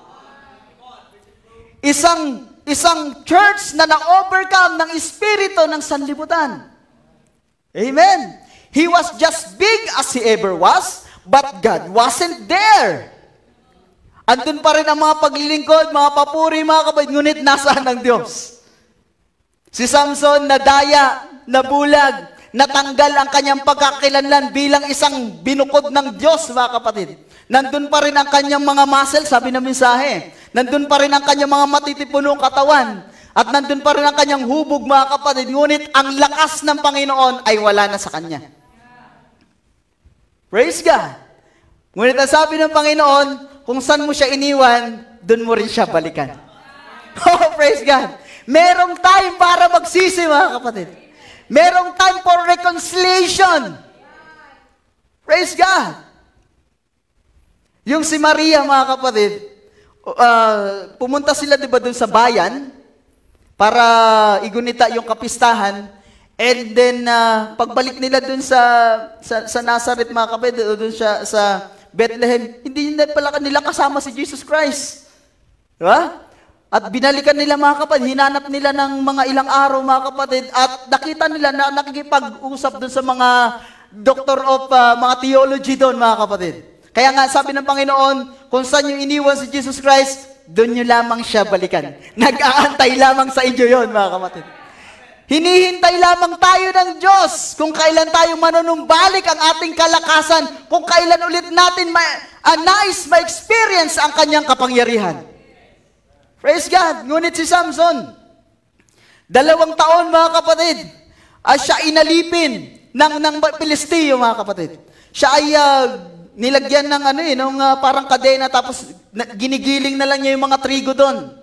Isang church na na-overcome ng espiritu ng sanlibutan. Amen. He was just big as he ever was, but God wasn't there. Andun pa rin ang mga paglilingkod, mga papuri, mga kapatid, ngunit nasaan ang Diyos? Si Samson nadaya, nabulag, natanggal ang kanyang pagkakilanlan bilang isang binukod ng Diyos, mga kapatid. Nandun pa rin ang kanyang mga muscle, sabi na mensahe. Nandun pa rin ang kanyang mga matitipunong katawan. At nandun pa rin ang kanyang hubog, mga kapatid. Ngunit ang lakas ng Panginoon ay wala na sa kanya. Praise God. Ngunit ang sabi ng Panginoon, kung saan mo siya iniwan, dun mo rin siya balikan. Oh, praise God. Merong time para magsisi, mga kapatid. Merong time for reconciliation. Praise God. Yung si Maria, mga kapatid, pumunta sila, di ba, dun sa bayan para igunita yung kapistahan. And then, pagbalik nila dun sa Nazareth, mga kapatid, o dun sa Bethlehem, hindi na pala nila kasama si Jesus Christ. Di ba? At binalikan nila, mga kapatid, hinanap nila ng mga ilang araw, mga kapatid, at nakita nila na nakikipag-usap dun sa mga doctor of mga theology doon, mga kapatid. Kaya nga, sabi ng Panginoon, kung saan yung iniwan si Jesus Christ, doon nyo lamang siya balikan. Nag-aantay lamang sa inyo yon, mga kapatid. Hinihintay lamang tayo ng Diyos kung kailan tayo manunumbalik ang ating kalakasan, kung kailan ulit natin ma-experience ang kanyang kapangyarihan. Praise God. Ngunit si Samson, 2 taon, mga kapatid, siya inalipin ng Pilisteo, mga kapatid. Siya ay nilagyan ng parang kadena, tapos ginigiling na lang niya yung mga trigo doon.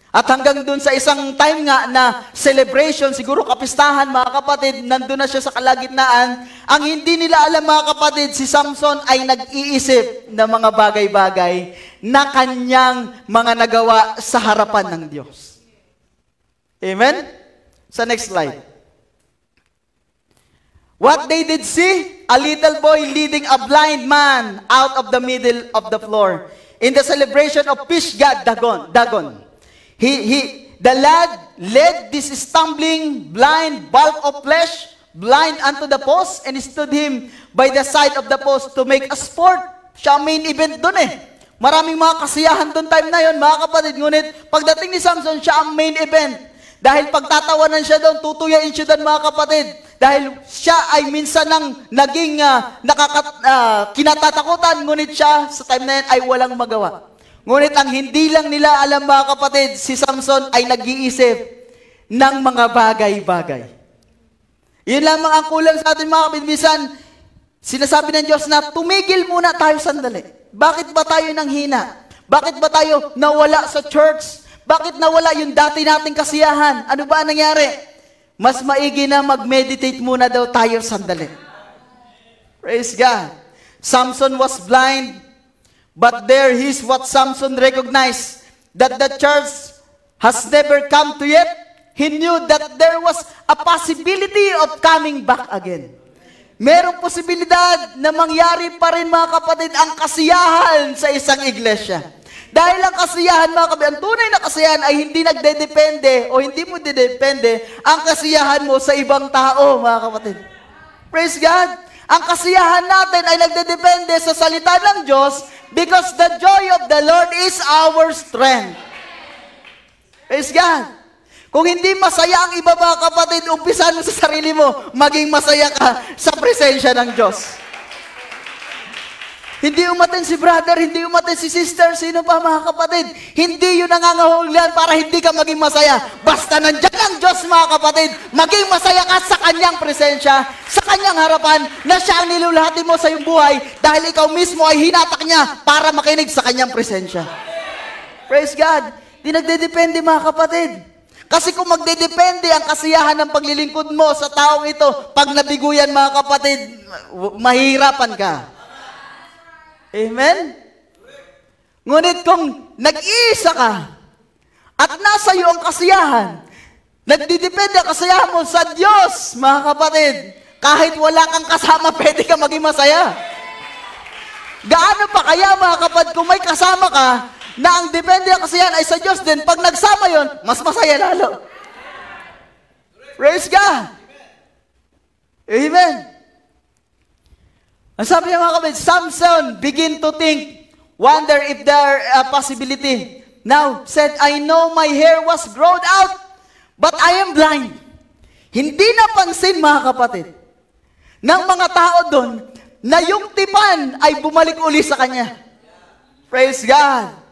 At hanggang doon sa isang time nga na celebration, siguro kapistahan, mga kapatid, nandun na siya sa kalagitnaan. Ang hindi nila alam, mga kapatid, si Samson ay nag-iisip ng mga bagay-bagay na kanyang mga nagawa sa harapan ng Diyos. Amen? Sa next slide. What they did see, a little boy leading a blind man out of the middle of the floor. In the celebration of fish god Dagon. The lad led this stumbling, blind bulk of flesh, blind unto the post, and stood him by the side of the post to make a sport. Siya main event doon eh. Maraming mga kasiyahan doon time na yon, mga kapatid. Ngunit pagdating ni Samson, siya ang main event. Dahil pagtatawanan siya doon, tutuyain siya doon, mga kapatid. Dahil siya ay minsan naging kinatatakutan, ngunit siya sa time na yan ay walang magawa. Ngunit ang hindi lang nila alam, mga kapatid, si Samson ay nag-iisip ng mga bagay-bagay. Yun lamang ang kulang sa atin, mga kapatid. Minsan, sinasabi ng Diyos na tumigil muna tayo sandali. Bakit ba tayo nanghina? Bakit ba tayo nawala sa church? Bakit nawala yung dati nating kasiyahan? Ano ba ang nangyari? Mas maigi na mag-meditate muna daw tayo sandali. Praise God. Samson was blind, but there is what Samson recognized, that the church has never come to yet. He knew that there was a possibility of coming back again. Merong posibilidad na mangyari pa rin, mga kapatid, ang kasiyahan sa isang iglesia. Dahil ang kasiyahan, mga kapatid, ang tunay na kasiyahan ay hindi nagdedepende o hindi mo didepende ang kasiyahan mo sa ibang tao, mga kapatid. Praise God! Ang kasiyahan natin ay nagdedepende sa salita ng Diyos because the joy of the Lord is our strength. Praise God! Kung hindi masaya ang iba, mga kapatid, umpisan mo sa sarili mo, maging masaya ka sa presensya ng Diyos. Hindi umaten si brother, hindi umaten si sister, sino pa, mga kapatid? Hindi yun nangangahulugan para hindi ka maging masaya. Basta nandyan ang Diyos, mga kapatid, maging masaya ka sa Kanyang presensya, sa Kanyang harapan, na Siya ang nilulahati mo sa iyong buhay dahil ikaw mismo ay hinatak niya para makinig sa Kanyang presensya. Praise God! Di nagdedepende, mga kapatid. Kasi kung magdedepende ang kasiyahan ng paglilingkod mo sa taong ito, pag nabiguyan, mga kapatid, mahihirapan ka. Amen? Ngunit kung nag-iisa ka at nasa iyo ang kasiyahan, nagdidepende ang kasiyahan mo sa Diyos, mga kapatid, kahit wala kang kasama, pwede ka maging masaya. Gaano pa kaya, mga kapatid, kung may kasama ka, na ang depende ang kasiyahan ay sa Diyos din, pag nagsama yon, mas masaya lalo. Praise God! Amen! Ang sabi niya, mga kapatid, Samson begin to think, wonder if there a possibility. Now, said, I know my hair was grown out, but I am blind. Hindi napansin, mga kapatid, ng mga tao doon, na yung tipan ay bumalik uli sa kanya. Praise God!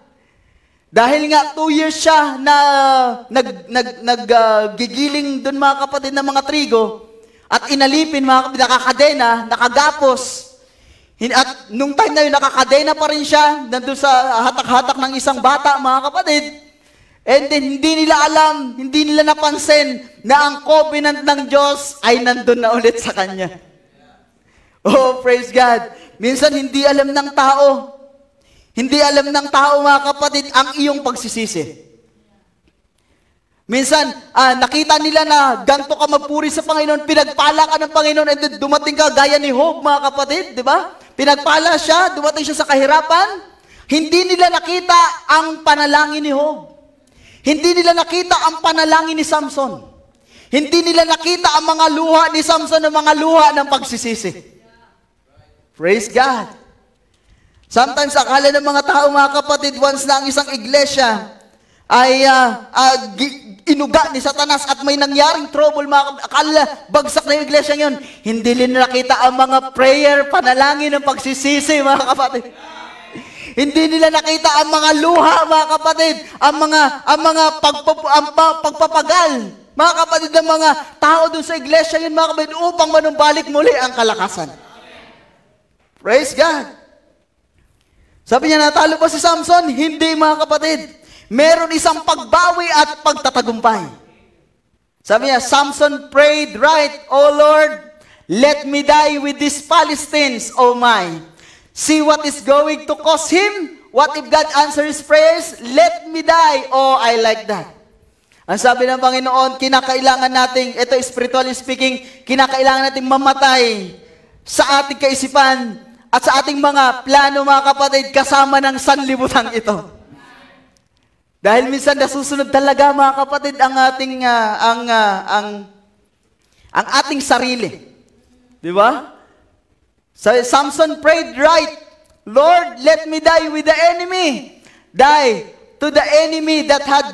Dahil nga 2 years siya na naggigiling doon, mga kapatid, ng mga trigo, at inalipin, mga kapatid, nakakadena, nakagapos. At nung time na yun, nakakadena pa rin siya, nandun sa hatak-hatak ng isang bata, mga kapatid. And then, hindi nila alam, hindi nila napansin na ang covenant ng Diyos ay nandun na ulit sa kanya. Oh, praise God. Minsan, hindi alam ng tao. Hindi alam ng tao, mga kapatid, ang iyong pagsisisi. Minsan, nakita nila na ganito ka magpuri sa Panginoon, pinagpala ka ng Panginoon, and then dumating ka gaya ni Job, mga kapatid, di ba? Pinagpala siya, dumating siya sa kahirapan. Hindi nila nakita ang panalangin ni Job. Hindi nila nakita ang panalangin ni Samson. Hindi nila nakita ang mga luha ni Samson, ang mga luha ng pagsisisi. Praise God! Sometimes, akala ng mga tao, mga kapatid, once na ang isang iglesia ay inuga ni Satanas at may nangyaring trouble, mga kapatid, akala bagsak na yung iglesia yun. Hindi nila nakita ang mga prayer, panalangin ng pagsisisi, mga kapatid. Hindi nila nakita ang mga luha, mga kapatid, ang mga pagpapagal, mga kapatid, ng mga tao doon sa iglesia yun, mga kapatid, upang manumbalik muli ang kalakasan. Praise God! Sabi niya, natalo ba si Samson? Hindi, mga kapatid. Meron isang pagbawi at pagtatagumpay. Sabi niya, Samson prayed right, O Lord, let me die with these Philistines, O my. See what is going to cause him? What if God answers his prayers? Let me die. Oh, I like that. Ang sabi ng Panginoon, kinakailangan nating, ito spiritually speaking, kinakailangan nating mamatay sa ating kaisipan, at sa ating mga plano, mga kapatid, kasama ng sanlibutan ito. Dahil minsan nasusunod talaga, mga kapatid, ang ating ating sarili. Di ba? So, Samson prayed right, Lord, let me die with the enemy. Die to the enemy that had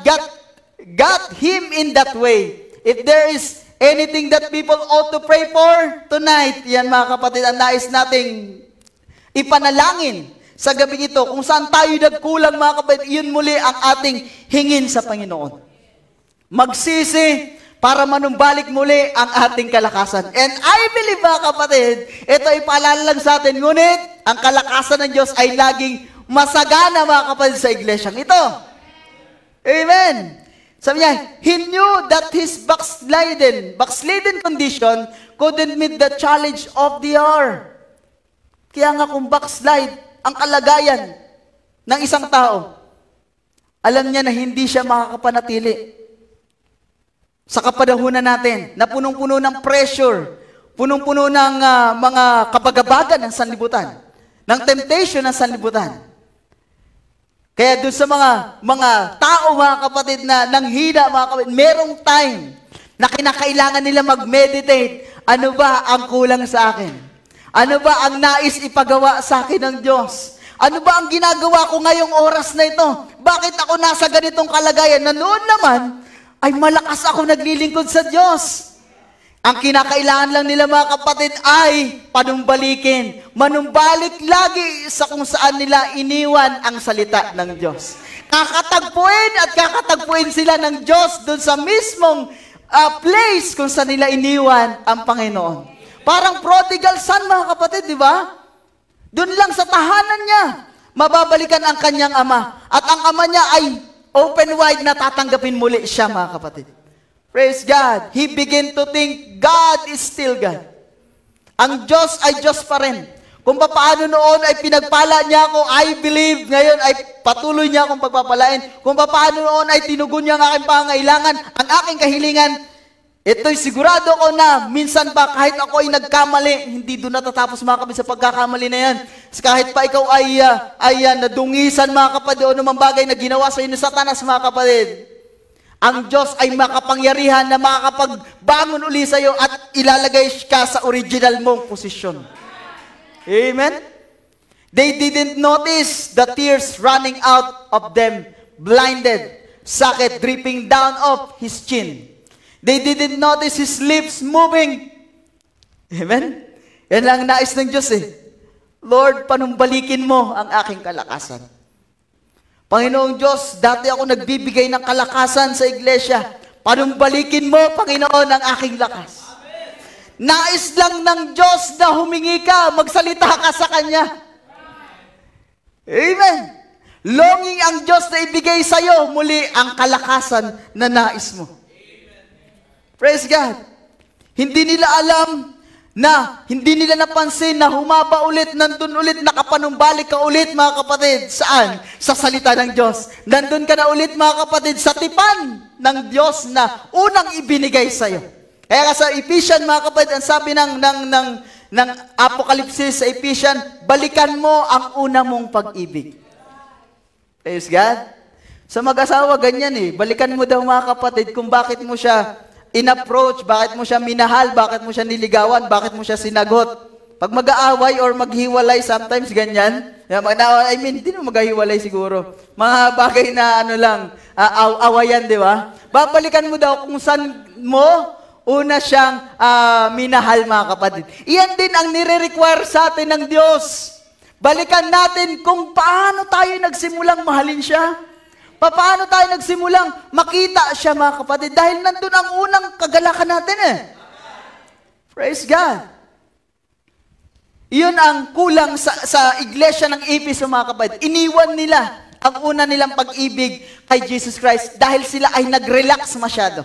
got him in that way. If there is anything that people ought to pray for tonight, yan, mga kapatid, ang nais nating ipanalangin sa gabing ito, kung saan tayo nagkulang, mga kapatid, yun muli ang ating hingin sa Panginoon. Magsisi para manumbalik muli ang ating kalakasan. And I believe, mga kapatid, ito ay paalala lang sa atin, ngunit ang kalakasan ng Diyos ay laging masagana, mga kapatid, sa iglesyang ito. Amen! Sabi niya, he knew that his backslidden condition couldn't meet the challenge of the hour. Kaya nga kung backslide ang kalagayan ng isang tao, alam niya na hindi siya makakapanatili. sa kapanahunan natin na punong-puno ng pressure, punong-puno ng mga kabagabagan ng sanlibutan, ng temptation ng sanlibutan. Kaya doon sa mga tao, mga kapatid, na nanghina, mga kapatid, merong time na kinakailangan nila mag-meditate. Ano ba ang kulang sa akin? Ano ba ang nais ipagawa sa akin ng Diyos? Ano ba ang ginagawa ko ngayong oras na ito? Bakit ako nasa ganitong kalagayan na noon naman ay malakas ako naglilingkod sa Diyos? Ang kinakailangan lang nila, mga kapatid, ay panumbalikin. Manumbalik lagi sa kung saan nila iniwan ang salita ng Diyos. Kakatagpuin sila ng Diyos doon sa mismong place kung saan nila iniwan ang Panginoon. Parang prodigal son, mga kapatid, di ba? Doon lang sa tahanan niya, mababalikan ang kanyang ama. At ang ama niya ay open wide na tatanggapin muli siya, mga kapatid. Praise God. He began to think, God is still God. Ang Diyos ay Diyos pa rin. Kung paano noon ay pinagpala niya ako, I believe, ngayon ay patuloy niya akong pagpapalain. Kung paano noon ay tinugon niya ang aking pangangailangan, ang aking kahilingan, ito'y sigurado ko na minsan pa kahit ako ay nagkamali, hindi doon natatapos, mga kapatid, sa pagkakamali na yan. Kahit pa ikaw ay nadungisan, mga kapatid, o anumang bagay na ginawa sa iyo ni Satanas, mga kapatid, ang Diyos ay makapangyarihan na makakapagbangon uli sa iyo at ilalagay ka sa original mong posisyon. Amen? They didn't notice the tears running out of them, blinded, sakit dripping down off his chin. They didn't notice his lips moving. Amen? Yan lang nais ng Diyos eh. Lord, panumbalikin mo ang aking kalakasan. Panginoong Diyos, dati ako nagbibigay ng kalakasan sa iglesia. Panumbalikin mo, Panginoon, ang aking lakas. Nais lang ng Diyos na humingi ka, magsalita ka sa Kanya. Amen. Longing ang Diyos na ibigay sa iyo muli ang kalakasan na nais mo. Praise God. Hindi nila alam na, hindi nila napansin na humaba ulit, nandun ulit, nakapanumbalik ka ulit, mga kapatid. Saan? Sa salita ng Diyos. Nandun ka na ulit, mga kapatid, sa tipan ng Diyos na unang ibinigay sa iyo. Kaya sa Ephesians, mga kapatid, ang sabi ng Apokalipsis sa Ephesians, balikan mo ang una mong pag-ibig. Praise God. Sa mag-asawa, ganyan eh. Balikan mo daw, mga kapatid, kung bakit mo siya in-approach, bakit mo siya minahal, bakit mo siya niligawan, bakit mo siya sinagot. Pag mag-aaway or maghiwalay, sometimes ganyan. I mean, hindi mo maghiwalay siguro. Mga bagay na ano lang, awayan, di ba? Babalikan mo daw kung saan mo una siyang minahal, mga kapatid. Iyan din ang nire-require sa atin ng Diyos. Balikan natin kung paano tayo nagsimulang mahalin siya. Paano tayo nagsimulang makita siya, mga kapatid? Dahil nandun ang unang kagalakan natin eh. Praise God. Iyon ang kulang sa iglesia ng Ephesus, mga kapatid. Iniwan nila ang una nilang pag-ibig kay Jesus Christ dahil sila ay nag-relax masyado.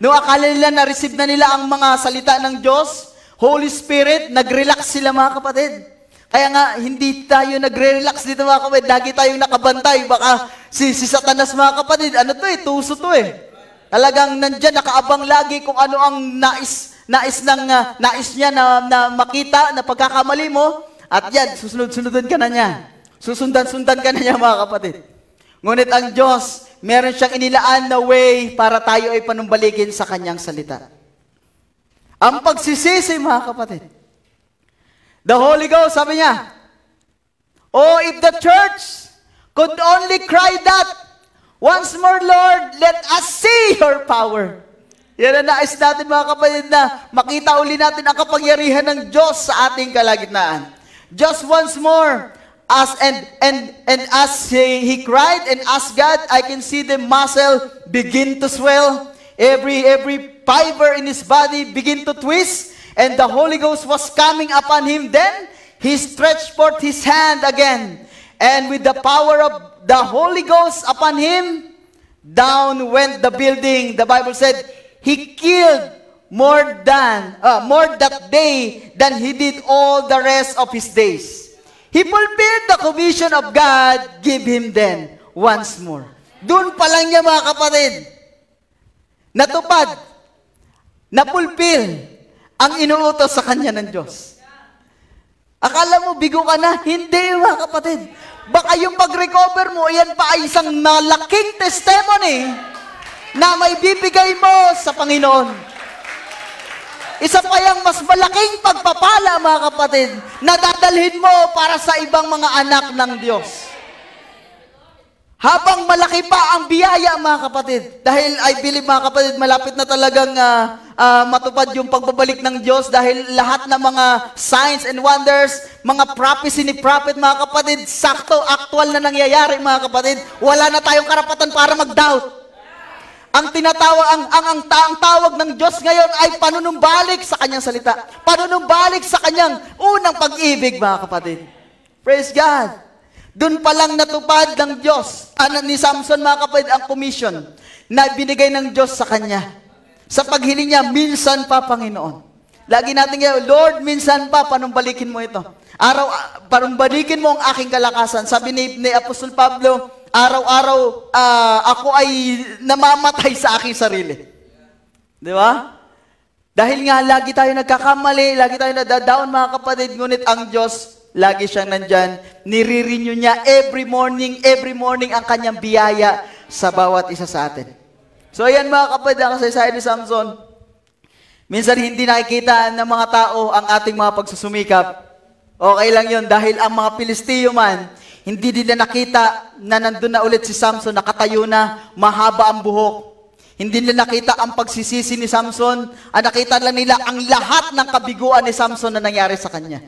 Noong akala nila na-receive na nila ang mga salita ng Diyos, Holy Spirit, nag-relax sila, mga kapatid. Kaya nga, hindi tayo nagre-relax dito, mga kapatid. Lagi tayong nakabantay. Baka si Satanas, mga kapatid, ano to eh, tuso to eh. Talagang nandyan, nakaabang lagi kung ano ang nais niya na makita, na pagkakamali mo. At yan, susunod-sunodin ka na niya. Susundan-sundan ka na niya, mga kapatid. Ngunit ang Diyos, meron siyang inilaan na way para tayo ay panumbalikin sa Kanyang salita. Ang pagsisisi, mga kapatid. The Holy Ghost, sabi niya, oh, if the church could only cry that, once more, Lord, let us see your power. Yan ang nais natin, mga kapatid, na makita uli natin ang kapangyarihan ng Diyos sa ating kalagitnaan. Just once more, as he cried and asked God, I can see the muscle begin to swell. Every fiber in his body begin to twist. And the Holy Ghost was coming upon him. Then he stretched forth his hand again. And with the power of the Holy Ghost upon him, down went the building. The Bible said, he killed more that day than he did all the rest of his days. He fulfilled the commission of God, give him then once more. Doon pa lang niya, mga kapatid, natupad napulpil ang inuutos sa kanya ng Diyos. Akala mo, bigo ka na? Hindi, mga kapatid. Baka yung pag-recover mo, yan pa ay isang malaking testimony na may bibigay mo sa Panginoon. Isa pa yung mas malaking pagpapala, mga kapatid, na dadalhin mo para sa ibang mga anak ng Diyos. Habang malaki pa ang biyaya, mga kapatid, dahil I believe, mga kapatid, malapit na talagang matupad yung pagbabalik ng Diyos dahil lahat ng mga signs and wonders, mga prophecy ni prophet, mga kapatid, sakto, actual na nangyayari, mga kapatid. Wala na tayong karapatan para mag-doubt. Ang tawag ng Diyos ngayon ay panunumbalik sa kanyang salita. Panunumbalik sa kanyang unang pag-ibig, mga kapatid. Praise God. Doon pa lang natupad ng Diyos, ni Samson, mga kapatid, ang commission na binigay ng Diyos sa kanya. Sa paghiling niya, minsan pa, Panginoon. Lagi natin ngayon, Lord, minsan pa, panumbalikin mo ito. Panumbalikin mo ang aking kalakasan. Sabi ni Apostol Pablo, araw-araw ako ay namamatay sa aking sarili. Di ba? Dahil nga, lagi tayo nagkakamali, lagi tayo nadadown, mga kapatid, ngunit ang Diyos, lagi siyang nandyan, nire-renew niya every morning ang kanyang biyaya sa bawat isa sa atin. So ayan, mga kapatid, ang kasaysayan ni Samson. Minsan hindi nakikita ng mga tao ang ating mga pagsusumikap. Okay lang yun, dahil ang mga Pilisteo man, hindi nila nakita na nandun na ulit si Samson, nakatayo na, mahaba ang buhok. Hindi nila nakita ang pagsisisi ni Samson, nakita lang nila ang lahat ng kabiguan ni Samson na nangyari sa kanya.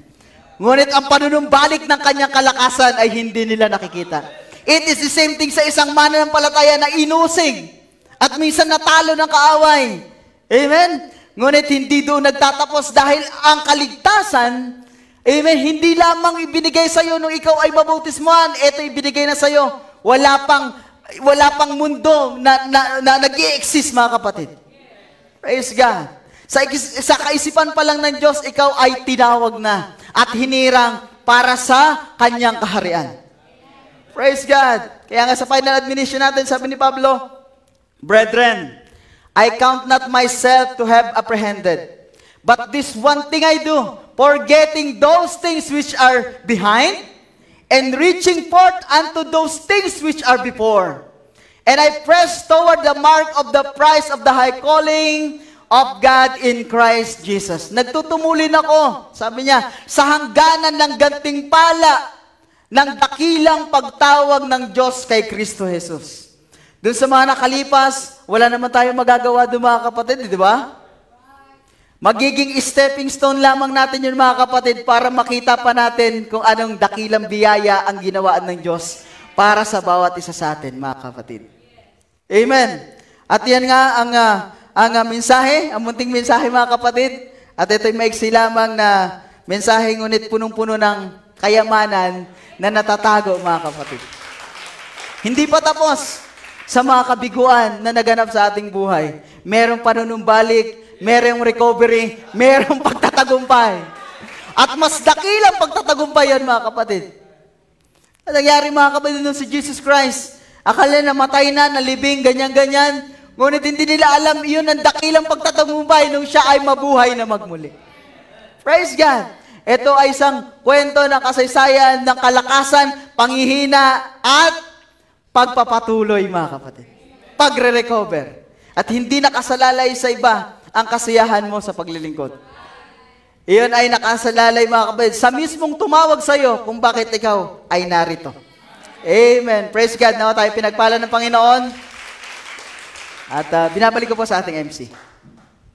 Ngunit ang panunumbalik ng kanyang kalakasan ay hindi nila nakikita. It is the same thing sa isang mananampalataya na inusig at minsan natalo ng kaaway. Amen? Ngunit hindi doon nagtatapos dahil ang kaligtasan, amen, hindi lamang ibinigay sa iyo nung ikaw ay mabautismuhan, ito ibinigay na sa iyo. Wala pang mundo na nag-i-exist, mga kapatid. Praise God. Sa kaisipan pa lang ng Diyos, ikaw ay tinawag na at hinirang para sa kanyang kaharian. Praise God. Kaya nga sa final admonition natin, sabi ni Pablo, Brethren, I count not myself to have apprehended, but this one thing I do, forgetting those things which are behind, and reaching forth unto those things which are before. And I press toward the mark of the prize of the high calling of God in Christ Jesus. Nagtutumulin ako, sabi niya, sa hangganan ng gantimpala ng dakilang pagtawag ng Diyos kay Kristo Jesus. Doon sa mga nakalipas, wala naman tayong magagawa doon, mga kapatid, di ba? Magiging stepping stone lamang natin yun, mga kapatid, para makita pa natin kung anong dakilang biyaya ang ginawaan ng Diyos para sa bawat isa sa atin, mga kapatid. Amen. At yan nga ang mensahe, ang munting mensahe, mga kapatid. At ito'y maiksi lamang na mensahe, ngunit punong-puno ng kayamanan na natatago, mga kapatid. Hindi pa tapos sa mga kabiguan na naganap sa ating buhay. Merong panunumbalik, merong recovery, merong pagtatagumpay. At mas dakilang pagtatagumpay yan, mga kapatid. At nangyari, mga kapatid, nung si Jesus Christ, akala na matay na, nalibing, ganyan-ganyan. Ngunit hindi nila alam, yun ang dakilang pagtatagumpay nung siya ay mabuhay na magmuli. Praise God! Ito ay isang kwento ng kasaysayan, ng kalakasan, panghihina, at pagpapatuloy, mga kapatid. Pagre-recover. At hindi nakasalalay sa iba ang kasiyahan mo sa paglilingkod. Iyon ay nakasalalay, mga kapatid, sa mismong tumawag sa iyo kung bakit ikaw ay narito. Amen. Praise God. Nawa tayo pinagpala ng Panginoon. At binabalik ko po sa ating MC.